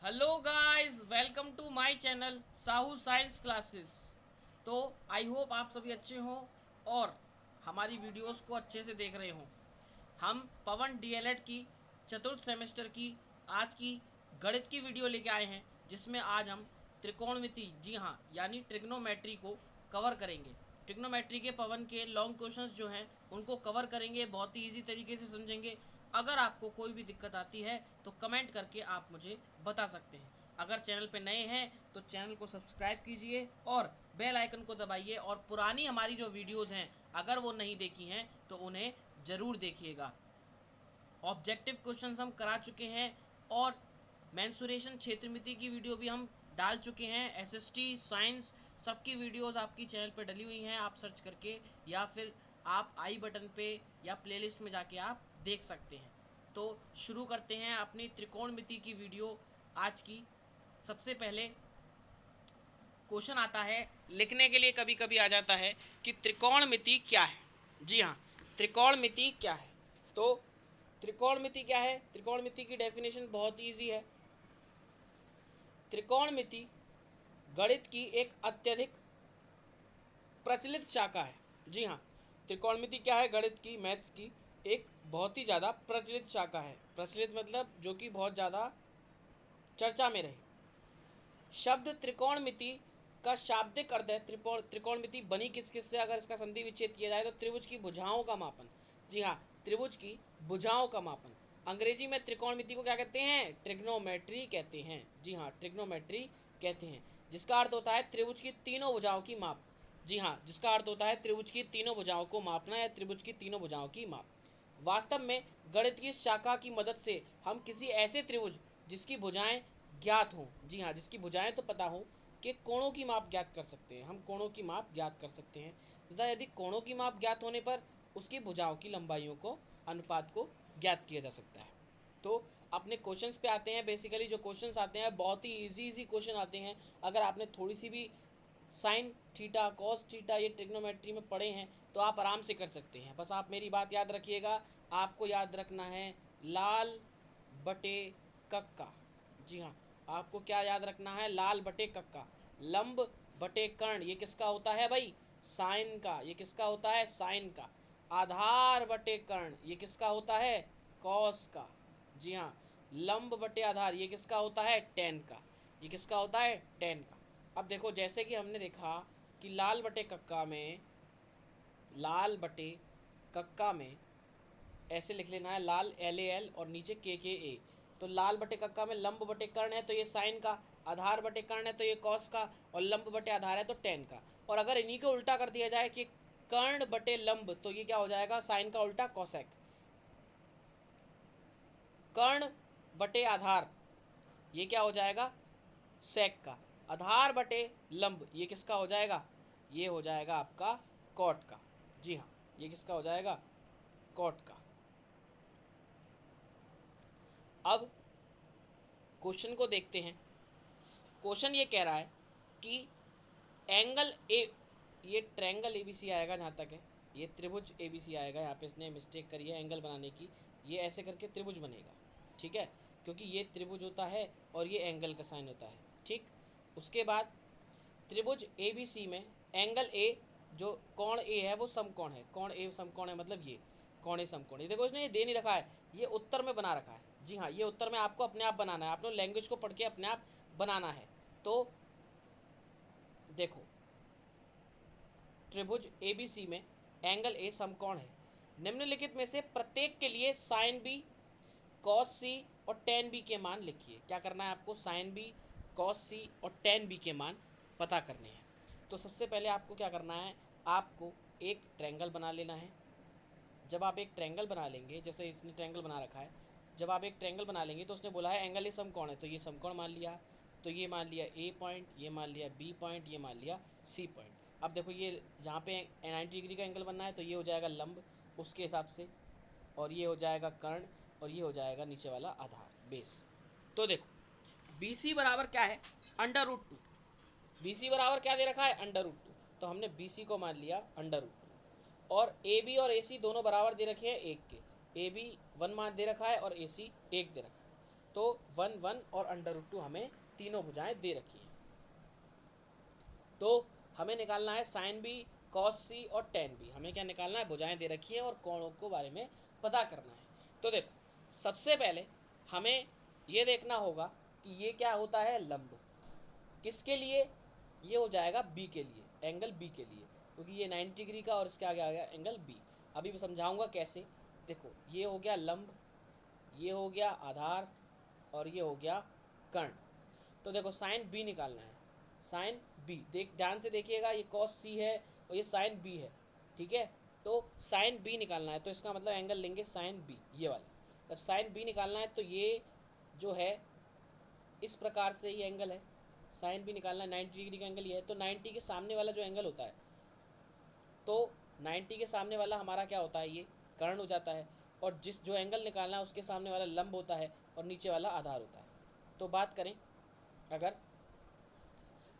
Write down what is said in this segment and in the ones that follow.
Hello guys, welcome to my channel Sahu science classes. तो I hope आप सभी अच्छे हों और हमारी वीडियोस को अच्छे से देख रहे हों। हम पवन डीएलएड की चतुर्थ सेमेस्टर की आज की गणित की वीडियो लेके आए हैं, जिसमें आज हम त्रिकोणमिति, जी हाँ, यानी ट्रिग्नोमेट्री को कवर करेंगे। ट्रिग्नोमेट्री के पवन के लॉन्ग क्वेश्चंस जो हैं उनको कवर करेंगे, बहुत ही ईजी तरीके से समझेंगे। अगर आपको कोई भी दिक्कत आती है तो कमेंट करके आप मुझे बता सकते हैं। अगर चैनल पे नए हैं तो चैनल को सब्सक्राइब कीजिए और बेल आइकन को दबाइए, और पुरानी हमारी जो वीडियोस हैं अगर वो नहीं देखी हैं तो उन्हें ज़रूर देखिएगा। ऑब्जेक्टिव क्वेश्चंस हम करा चुके हैं और मेंसुरेशन क्षेत्रमिति की वीडियो भी हम डाल चुके हैं। एसएसटी साइंस सबकी वीडियोस आपकी चैनल पे डली हुई हैं, आप सर्च करके या फिर आप आई बटन पे या प्लेलिस्ट में जाके आप देख सकते हैं। तो शुरू करते हैं अपनी त्रिकोणमिति की वीडियो आज की। सबसे पहले क्वेश्चन आता है, लिखने के लिए कभी कभी आ जाता है कि त्रिकोणमिति क्या है। जी हाँ, त्रिकोणमिति क्या है। तो त्रिकोणमिति क्या है? त्रिकोणमिति की डेफिनेशन बहुत इजी है। त्रिकोणमिति गणित की एक अत्यधिक प्रचलित शाखा है। जी हाँ, त्रिकोणमिति क्या है? गणित की, मैथ्स की एक बहुत ही ज़्यादा प्रचलित शाखा है। प्रचलित मतलब जो कि बहुत ज़्यादा चर्चा में रही। शब्द त्रिकोणमिति का शाब्दिक अर्थ है त्रिकोणमिति बनी किस किस से? अगर इसका संधि विच्छेद किया जाए तो त्रिभुज की भुजाओं का मापन। जी हाँ, त्रिभुज की भुजाओं का मापन। अंग्रेजी में त्रिकोणमिति को क्या कहते हैं? ट्रिग्नोमेट्री कहते हैं। जी हाँ, ट्रिग्नोमेट्री कहते हैं, जिसका अर्थ होता है त्रिभुज की तीनों भुजाओं की माप। जी हाँ, जिसका अर्थ होता है त्रिभुज की तीनों भुजाओं को मापना या त्रिभुज की तीनों भुजाओं की माप। वास्तव में गणित की शाखा की मदद से हम किसी ऐसे त्रिभुज जिसकी भुजाएं ज्ञात हों, जी हाँ, जिसकी भुजाएं तो पता हो, कि कोणों की माप ज्ञात कर सकते हैं। हम कोणों की माप ज्ञात कर सकते हैं तथा यदि कोणों की माप ज्ञात होने पर उसकी भुजाओं की लंबाइयों को, अनुपात को ज्ञात किया जा सकता है। तो अपने क्वेश्चंस पे आते हैं। बेसिकली जो क्वेश्चंस आते हैं बहुत ही इजी क्वेश्चन आते हैं। अगर आपने थोड़ी सी भी साइन थीटा, कॉस थीटा ये ट्रिग्नोमेट्री में पढ़े हैं तो आप आराम से कर सकते हैं। बस आप मेरी बात याद रखिएगा। आपको याद रखना है लाल बटे कक्का। जी हाँ, आपको क्या याद रखना है? लाल बटे कक्का। लंब बटे कर्ण, ये किसका होता है भाई? साइन का। ये किसका होता है? साइन का। आधार बटे कर्ण, ये किसका होता है? कॉस का। जी हाँ, लंब बटे आधार, ये किसका होता है? टेन का। ये किसका होता है? टेन का। अब देखो, जैसे कि हमने देखा कि लाल बटे कक्का में, लाल बटे कक्का में ऐसे लिख लेना है, लाल एल ए एल और नीचे के ए। तो लाल बटे कक्का में लंब बटे कर्ण है तो ये साइन का, आधार बटे कर्ण है तो ये कॉस का, और लंब बटे आधार है तो टेन का। और अगर इन्हीं को उल्टा कर दिया जाए कि कर्ण बटे लंब, तो ये क्या हो जाएगा? साइन का उल्टा कॉसेक। कर्ण बटे आधार, ये क्या हो जाएगा? सेक का। आधार बटे लंब, ये किसका हो जाएगा? ये हो जाएगा आपका कॉट का। जी हाँ, ये किसका हो जाएगा? कॉट का। अब क्वेश्चन को देखते हैं। क्वेश्चन ये कह रहा है कि एंगल ए, ये ट्रायंगल एबीसी आएगा जहाँ तक है, ये त्रिभुज एबीसी आएगा। यहाँ पे इसने मिस्टेक करी है एंगल बनाने की, ये ऐसे करके त्रिभुज बनेगा, ठीक है, क्योंकि ये त्रिभुज होता है और ये एंगल का साइन होता है, ठीक। उसके बाद त्रिभुज एबीसी में एंगल ए, जो कोण ए है वो समकोण है। कोण ए समकोण है, मतलब ये कोण ए समकोण। ये देखो, इसने ये दे नहीं रखा है, ये उत्तर में बना रखा है। जी हाँ, ये उत्तर में आपको अपने आप बनाना है, आपने लैंग्वेज को पढ़ के अपने आप बनाना है। तो देखो, त्रिभुज एबीसी में एंगल ए समकोण है। निम्नलिखित में से प्रत्येक के लिए साइन बी, कॉस सी और टेन बी के मान लिखिए। क्या करना है आपको? साइन बी, कॉस सी और टेन बी के मान पता करने हैं। तो सबसे पहले आपको क्या करना है? आपको एक ट्रायंगल बना लेना है। जब आप एक ट्रायंगल बना लेंगे, जैसे इसने ट्रायंगल बना रखा है, जब आप एक ट्रायंगल बना लेंगे तो उसने बोला है एंगल ए समकोण है, तो ये समकोण मान लिया। तो ये मान लिया ए पॉइंट, ये मान लिया बी पॉइंट, ये मान लिया सी पॉइंट। अब देखो, ये जहाँ पे 90 डिग्री का एंगल बनना है तो ये हो जाएगा लंब उसके हिसाब से, और ये हो जाएगा कर्ण, और ये हो जाएगा नीचे वाला आधार, बेस। तो देखो, बी सी बराबर क्या है? √2। बी सी बराबर क्या दे रखा है? √2। तो हमने बी सी को मान लिया √2। और ए बी और ए सी दोनों बराबर दे रखे हैं 1 के। ए बी 1 मान दे रखा है और ए सी 1 दे रखा है। तो 1 1 और √2 हमें तीनों भुजाएं दे रखी हैं। तो हमें निकालना है साइन बी, कॉस सी और टेन बी। हमें क्या निकालना है, भुजाएं दे रखी है और कोणों को बारे में पता करना है। तो देखो सबसे पहले हमें ये देखना होगा कि ये क्या होता है, लंब। किसके लिए, ये हो जाएगा बी के लिए, एंगल बी के लिए, क्योंकि ये 90 डिग्री का और इसके आगे आ गया एंगल बी। अभी मैं समझाऊंगा कैसे। देखो ये हो गया लंब, ये हो गया आधार और ये हो गया कर्ण। तो देखो साइन बी निकालना है, साइन बी देख ध्यान से देखिएगा, ये कॉस सी है और ये साइन बी है, ठीक है। तो साइन बी निकालना है तो इसका मतलब एंगल लेंगे साइन बी, ये वाला। जब साइन बी निकालना है तो ये जो है इस प्रकार से ये एंगल है, साइन बी निकालना है 90 डिग्री का एंगल ये है। तो 90 के सामने वाला जो एंगल होता है, तो 90 के सामने वाला हमारा क्या होता है, ये कर्ण हो जाता है। और जिस जो एंगल निकालना है उसके सामने वाला लंब होता है और नीचे वाला आधार होता है। तो बात करें, अगर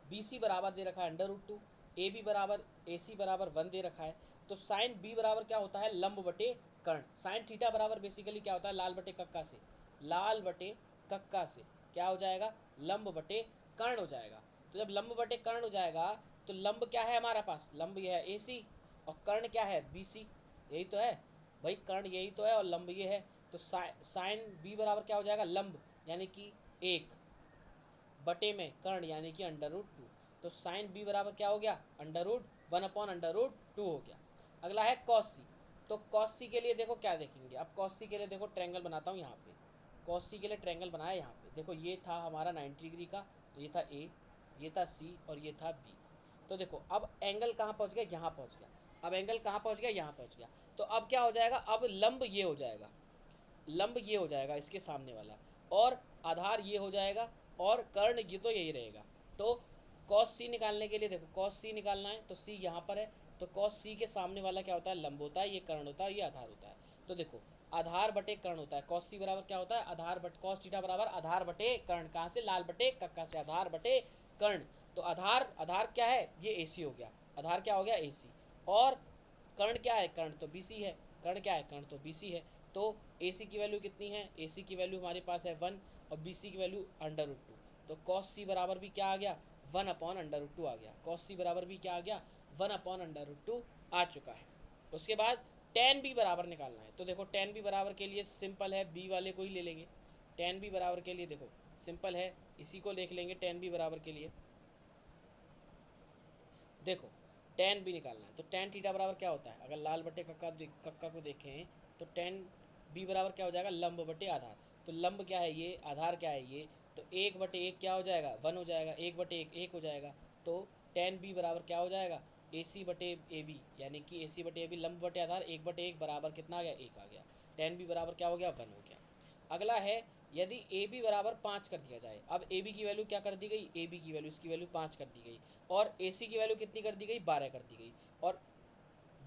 बी सी बराबर दे रखा है √2, ए बी बराबर ए सी बराबर 1 दे रखा है, तो साइन बी बराबर क्या होता है, लंब बटे कर्ण। साइन थीटा बराबर बेसिकली क्या होता है, लाल बटे कक्का से, लाल बटे कक्का से क्या हो जाएगा, लंब बटे कर्ण हो जाएगा। तो जब लंब बटे कर्ण हो जाएगा तो लंब क्या है हमारे पास, लंब यह है ए सी और कर्ण क्या है बी सी, यही तो है भाई, कर्ण यही तो है और लंब ये है। तो साइन बी बराबर क्या हो जाएगा, लंब यानी कि 1 बटे में कर्ण यानी कि √2। तो साइन बी बराबर क्या हो गया, √1/√2 हो गया। अगला है कॉस सी। तो कॉस सी के लिए देखो क्या देखेंगे, अब कॉस सी के लिए देखो ट्रायंगल बनाता हूँ यहाँ पे। कॉस सी के लिए ट्रायंगल बनाया यहाँ पे, देखो ये था हमारा 90 डिग्री का, ये था ए, ये था सी और ये था बी। तो देखो अब एंगल कहाँ पहुँच गया, यहाँ पहुँच गया। अब एंगल कहाँ पहुँच गया, यहाँ पहुँच गया। तो अब क्या हो जाएगा, अब लंब ये हो जाएगा, लंब ये हो जाएगा इसके सामने वाला, और आधार ये हो जाएगा, और कर्ण ये तो यही रहेगा। तो कॉस सी निकालने के लिए देखो, कॉस सी निकालना है तो सी यहाँ पर है, तो कॉस सी के सामने वाला क्या होता है, लंब होता है, ये कर्ण होता है, ये आधार होता है। तो देखो आधार बटे कर्ण होता है, कॉस सी बराबर क्या होता है, आधार बटे कॉस थीटा बराबर आधार बटे कर्ण, कहाँ से, लाल बटे कक्का से, आधार बटे कर्ण। तो आधार आधार क्या है, ये ए सी हो गया, आधार क्या हो गया ए सी, और कर्ण क्या है, कर्ण तो बी सी है, कर्ण क्या है, कर्ण तो बी सी है। तो ए सी की वैल्यू कितनी है, ए सी की वैल्यू हमारे पास है 1 और बी सी की वैल्यू √2। तो कॉस सी बराबर भी क्या आ गया, 1/√2 आ गया। कॉस सी बराबर भी क्या आ गया, 1/√2 आ चुका है। उसके बाद टेन बी बराबर निकालना है। तो देखो टेन बी बराबर के लिए सिंपल है, बी वाले को ही ले लेंगे। टेन बी बराबर के लिए देखो सिंपल है, इसी को देख लेंगे टेन बी बराबर के लिए। देखो टेन बी निकालना है तो टेन थीटा बराबर क्या होता है, अगर लाल बटे कक्का को देखें तो टेन बी बराबर क्या हो जाएगा, लंब बटे आधार। तो लंब क्या है ये, आधार क्या है ये, तो 1/1 क्या हो जाएगा, 1 हो जाएगा, 1/1 1 हो जाएगा। तो टेन बी बराबर क्या हो जाएगा, ए सी बटे ए बी, यानी कि ए सी बटे ए बी लंब बटे आधार 1/1 बराबर कितना आ गया, 1 आ गया। टेन बी बराबर क्या हो गया, 1 हो गया। अगला है यदि ए बी बराबर 5 कर दिया जाए। अब ए बी की वैल्यू क्या कर दी गई, ए बी की वैल्यू इसकी वैल्यू 5 कर दी गई, और ए सी की वैल्यू कितनी कर दी गई, 12 कर दी गई। और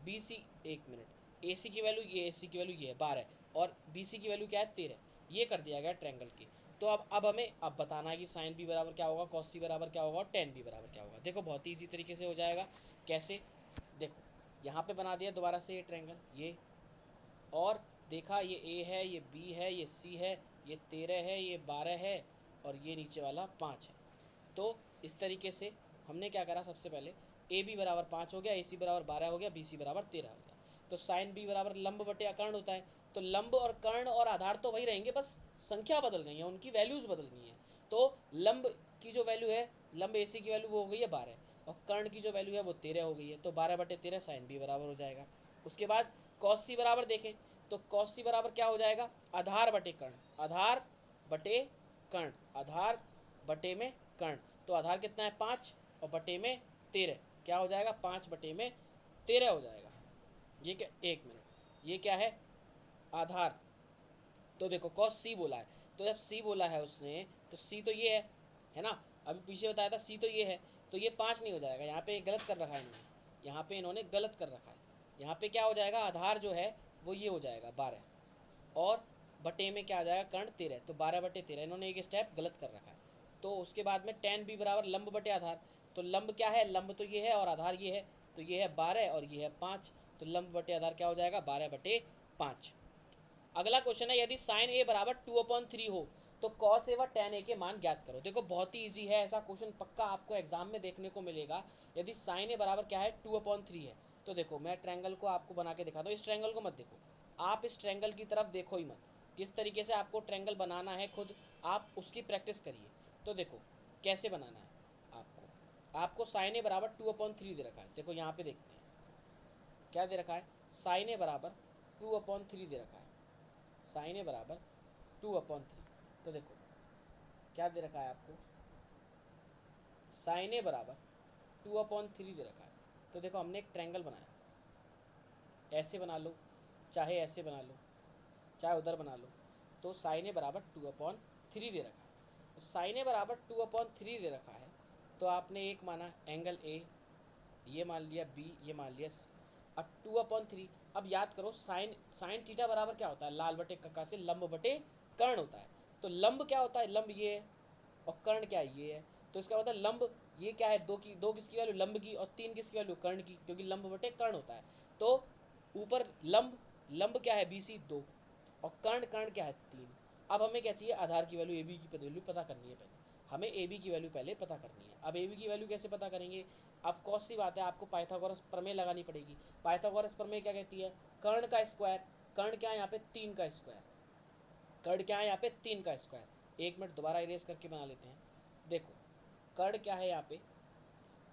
बी सी, एक मिनट, ए सी की वैल्यू ये, ए सी की वैल्यू ये है 12, और बी सी की वैल्यू क्या है 13, ये कर दिया गया ट्रायंगल के। तो अब हमें अब बताना है कि साइन बी बराबर क्या होगा, कॉस सी बराबर क्या होगा और टेन बी बराबर क्या होगा। देखो बहुत ही ईजी तरीके से हो जाएगा। कैसे, देखो यहाँ पे बना दिया दोबारा से ये ट्रायंगल, ये, और देखा ये ए है, ये बी है, ये सी है, ये 13 है, ये 12 है, और ये नीचे वाला 5 है। तो इस तरीके से हमने क्या करा, सबसे पहले ए बी बराबर 5 हो गया, ए सी बराबर 12 हो गया, बी सी बराबर 13 हो गया। तो साइन बी बराबर लंब बटे कर्ण होता है। तो लंब और कर्ण और आधार तो वही रहेंगे, बस संख्या बदल गई है, उनकी वैल्यूज बदल गई हैं। तो लंब की जो वैल्यू है, लंब ए सी की वैल्यू वो हो गई है 12, और कर्ण की जो वैल्यू है वो 13 हो गई है। तो 12/13 साइन बी बराबर हो जाएगा। उसके बाद कॉस सी बराबर देखें तो कॉस सी बराबर क्या हो जाएगा, आधार बटे कर्ण, आधार बटे कर्ण, आधार बटे में कर्ण। तो आधार कितना है 5 और बटे में 13, क्या हो जाएगा 5/13 हो जाएगा। ये क्या, एक मिनट, ये क्या है आधार। तो देखो कॉस सी बोला है, तो जब सी बोला है उसने तो सी तो ये है ना, अभी पीछे बताया था सी तो ये है, तो ये 5 नहीं हो जाएगा, यहाँ पे गलत कर रखा है इन्होंने, यहाँ पे इन्होंने गलत कर रखा है। यहाँ पे क्या हो जाएगा, आधार जो है वो ये हो जाएगा 12, और बटे में क्या आ जाएगा कर्ण 13, तो 12/13 इन्होंने एक स्टेप गलत कर रखा है। तो उसके बाद में टेन बी बराबर लंब बटे आधार। तो लंब क्या है, लंब तो ये है और आधार ये है, तो ये है 12 और ये है 5, तो लंब बटे आधार क्या हो जाएगा 12/5। अगला क्वेश्चन है, यदि साइन ए बराबर 2/3 हो तो cos a व tan a के मान ज्ञात करो। देखो बहुत ही इजी है, ऐसा क्वेश्चन पक्का आपको एग्जाम में देखने को मिलेगा। यदि sin a बराबर क्या है 2/3 है, तो देखो मैं ट्रायंगल को आपको बना के दिखाता हूँ। इस ट्रायंगल को मत देखो, आप इस ट्रायंगल की तरफ देखो ही मत। किस तरीके से आपको ट्रायंगल बनाना है खुद आप उसकी प्रैक्टिस करिए। तो देखो कैसे बनाना है आपको sin a बराबर 2/3 दे रखा है। देखो यहाँ पे देखते हैं क्या दे रखा है, sin a बराबर 2/3 दे रखा है, sin a बराबर 2/3। तो देखो क्या दे रखा है आपको, sin a बराबर 2/3 दे रखा है। तो देखो हमने एक ट्रायंगल बनाया, ऐसे बना लो चाहे ऐसे बना लो चाहे उधर बना लो। तो sin a बराबर 2/3 दे रखा है। तो sin a बराबर 2/3 दे रखा है, तो आपने एक माना एंगल a, ये मान लिया b, ये मान लिया c। अब 2/3, अब याद करो साइन थीटा बराबर क्या होता है, लाल बटे कक्का से लंब बटे कर्ण होता है। तो लंब क्या होता है, लंब ये है और कर्ण क्या है, ये है। तो इसका मतलब लंब ये क्या है, दो किसकी वैल्यू लंब की और 3 किसकी वैल्यू कर्ण की, क्योंकि लंब बटे कर्ण होता है। तो ऊपर लंब क्या है BC 2 और कर्ण क्या है 3। अब हमें क्या चाहिए, आधार की वैल्यू AB की वैल्यू पता करनी है। पहले हमें AB की वैल्यू पहले पता करनी है। अब AB की वैल्यू कैसे पता करेंगे, ऑफ कोर्स सी बात है आपको पाइथागोरस प्रमेय लगानी पड़ेगी। पाइथागोरस प्रमेय क्या कहती है, कर्ण का स्क्वायर, कर्ण क्या है यहाँ पे 3 का स्क्वायर, कर्ण क्या है यहाँ पे 3 का स्क्वायर। एक मिनट दोबारा इरेज करके बना लेते हैं। देखो कर्ण क्या है यहाँ पे,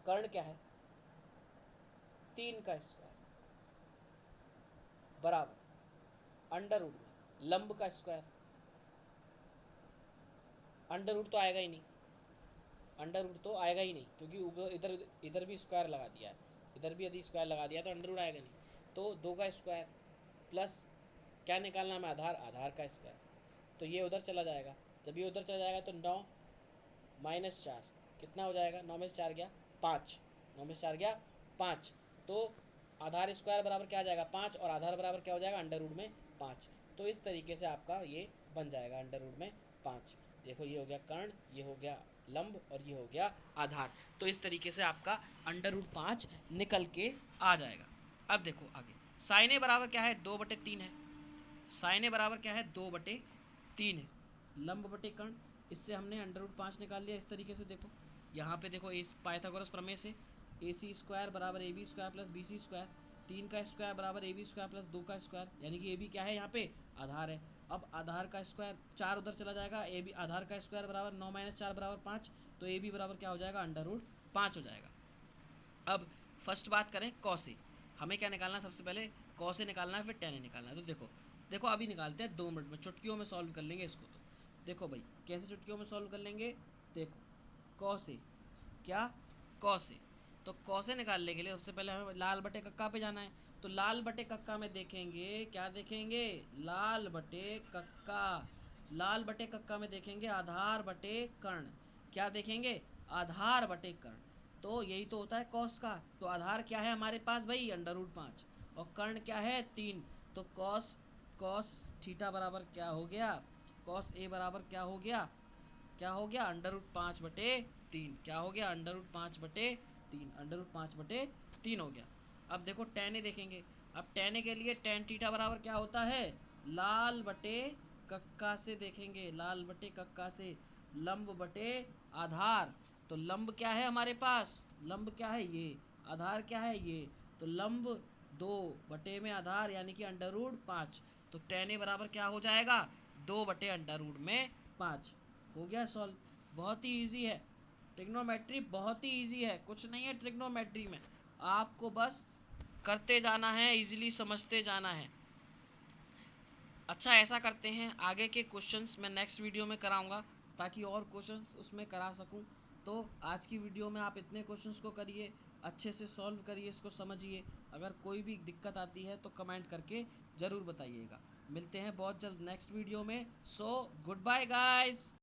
कर्ण क्या है 3 का स्क्वायर बराबर अंडर रूट में लंब का स्क्वायर। अंडर रूट तो आएगा ही नहीं, अंडर रूट तो आएगा ही नहीं, क्योंकि इधर इधर भी स्क्वायर लगा दिया है, इधर भी यदि स्क्वायर लगा दिया तो अंडर रूट आएगा नहीं। तो 2 का स्क्वायर प्लस क्या निकालना है, आधार, आधार का स्क्वायर। तो ये उधर चला जाएगा, जब ये उधर चला जाएगा तो 9 माइनस 4 कितना हो जाएगा, 9 में से 4 गया 5, 9 में से 4 गया 5। तो आधार स्क्वायर बराबर क्या आ जाएगा 5 और आधार बराबर क्या हो जाएगा अंडर रूट में 5। तो इस तरीके से आपका ये बन जाएगा अंडर रूट में 5। देखो ये हो गया कर्ण, ये हो गया लंब और ये हो गया आधार। तो इस तरीके से आपका अंडर रूट 5 निकल के आ जाएगा। अब देखो आगे साइन ए बराबर क्या है 2/3 है, साइन ए बराबर क्या है 2/3 है, लंब बटे कर्ण, इससे हमने अंडर रूट 5 निकाल लिया। इस तरीके से देखो यहाँ पे देखो इस पाइथागोरस प्रमेय से AC स्क्वायर बराबर AB square plus BC square, 3 का स्क्वायर बराबर AB स्क्वायर प्लस 2 का स्क्वायर, यानी कि AB क्या है यहाँ पे आधार है। अब आधार का स्क्वायर 4 उधर चला जाएगा, AB आधार का स्क्वायर बराबर 9 माइनस 4 बराबर 5, तो AB बराबर क्या हो जाएगा अंडर रूट 5 हो जाएगा। अब फर्स्ट बात करें कॉस ए, हमें क्या निकालना है, सबसे पहले कॉस ए निकालना है फिर tan ए निकालना है। तो देखो देखो अभी निकालते हैं 2 मिनट में, चुटकियों में सॉल्व कर लेंगे इसको। तो देखो भाई कैसे चुटकियों में सॉल्व कर लेंगे, देखो कॉस ए क्या, कॉस ए, तो कॉस ए निकालने के लिए सबसे पहले हमें लाल बटे कक्का पे जाना है। तो लाल बटे कक्का में देखेंगे, क्या देखेंगे, लाल बटे कक्का, लाल बटे कक्का में देखेंगे आधार बटे कर्ण, क्या देखेंगे आधार बटे कर्ण। तो यही तो होता है कॉस का। तो आधार क्या है हमारे पास भाई अंडर रूट 5 और कर्ण क्या है 3। तो कॉस कॉस थीटा बराबर क्या हो गया, कॉस ए बराबर क्या हो गया, क्या हो गया अंडर रूट 5/3, क्या हो गया अंडर रूट 5/3, अंडर रूट 5/3 हो गया। अब देखो tan ए देखेंगे, अब tan ए के लिए tan थीटा बराबर क्या होता है, लाल बटे कक्का से देखेंगे, लाल बटे कक्का से लंब बटे आधार। तो लंब क्या है हमारे पास, लंब क्या है ये, आधार क्या है ये, तो लंब 2 बटे में आधार यानी कि अंडर रूट 5। तो tan ए बराबर क्या हो जाएगा 2 बटे अंडर रूट में 5। हो गया सॉल्व, बहुत ही इजी है। ट्रिग्नोमेट्री बहुत ही इजी है, कुछ नहीं है ट्रिग्नोमेट्री में, आपको बस करते जाना है, इजीली समझते जाना है। अच्छा ऐसा करते हैं आगे के क्वेश्चंस मैं नेक्स्ट वीडियो में कराऊंगा ताकि और क्वेश्चंस उसमें करा सकूं। तो आज की वीडियो में आप इतने क्वेश्चंस को करिए, अच्छे से सॉल्व करिए, इसको समझिए। अगर कोई भी दिक्कत आती है तो कमेंट करके ज़रूर बताइएगा। मिलते हैं बहुत जल्द नेक्स्ट वीडियो में। So good bye guys.